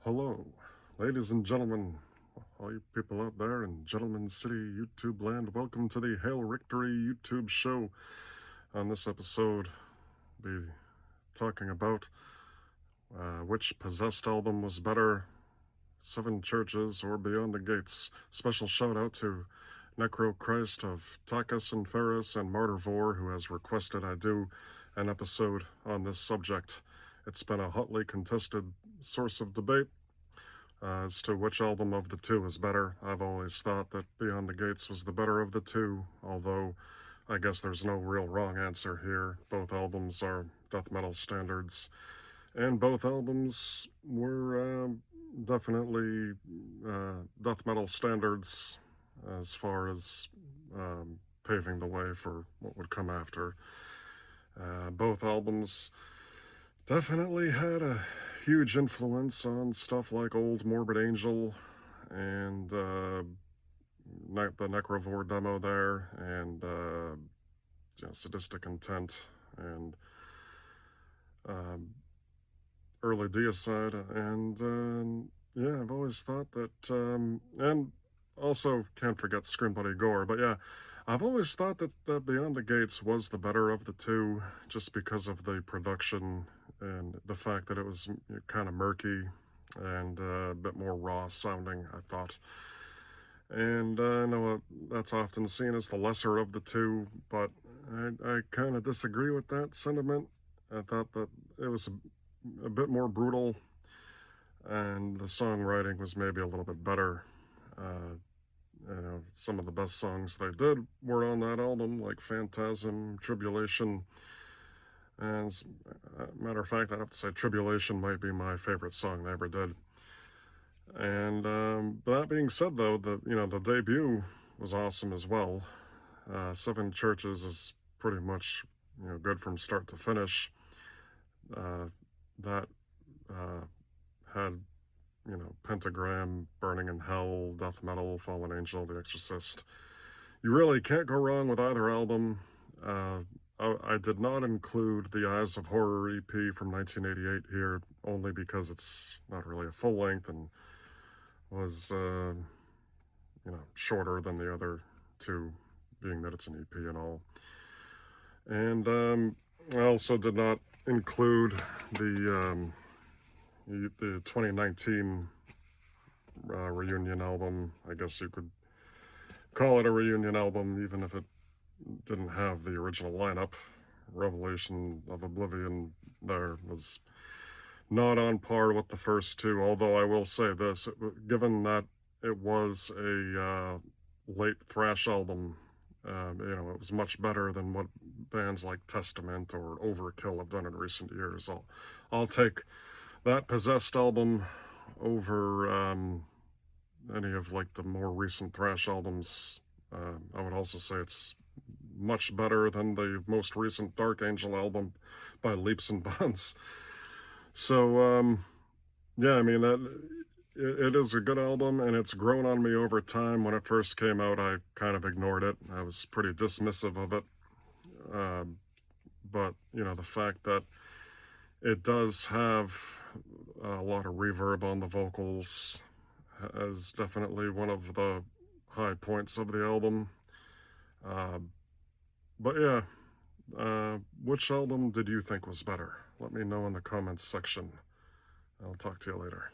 Hello, ladies and gentlemen, all you people out there in Gentleman City YouTube land. Welcome to the Hail Victory YouTube show. On this episode, we'll be talking about which Possessed album was better, Seven Churches or Beyond the Gates. Special shout out to Necro Christ of Takas and Ferris and Martyrvore, who has requested I do an episode on this subject. It's been a hotly contested source of debate as to which album of the two is better. I've always thought that Beyond the Gates was the better of the two, although I guess there's no real wrong answer here. Both albums are death metal standards, and both albums were definitely death metal standards as far as paving the way for what would come after. Both albums definitely had a huge influence on stuff like Old Morbid Angel and the Necrovore demo there, and Sadistic Intent, and early Deicide, and yeah, I've always thought that, and also can't forget Scream Bloody Gore, but yeah, I've always thought that Beyond the Gates was the better of the two, just because of the production and the fact that it was kind of murky and a bit more raw sounding, I thought. And I know that's often seen as the lesser of the two, but I kind of disagree with that sentiment. I thought that it was a bit more brutal, and the songwriting was maybe a little bit better. Some of the best songs they did were on that album, like Phantasm, Tribulation. And as a matter of fact, I'd have to say Tribulation might be my favorite song they ever did. And that being said, though, the debut was awesome as well. Seven Churches is pretty much good from start to finish. That had Pentagram, Burning in Hell, Death Metal, Fallen Angel, The Exorcist. You really can't go wrong with either album. I did not include the Eyes of Horror EP from 1988 here, only because it's not really a full length and was shorter than the other two, being that it's an EP and all. And I also did not include the 2019 reunion album. I guess you could call it a reunion album, even if it didn't have the original lineup. Revelation of Oblivion there was not on par with the first two, although I will say this, given that it was a late thrash album, it was much better than what bands like Testament or Overkill have done in recent years. I'll take that Possessed album over any of like the more recent thrash albums. I would also say it's much better than the most recent Dark Angel album by Leaps and Bounds. So yeah, I mean it is a good album, and it's grown on me over time. When it first came out, I kind of ignored it. I was pretty dismissive of it. But the fact that it does have a lot of reverb on the vocals is definitely one of the high points of the album. But yeah, which album did you think was better? Let me know in the comments section. I'll talk to you later.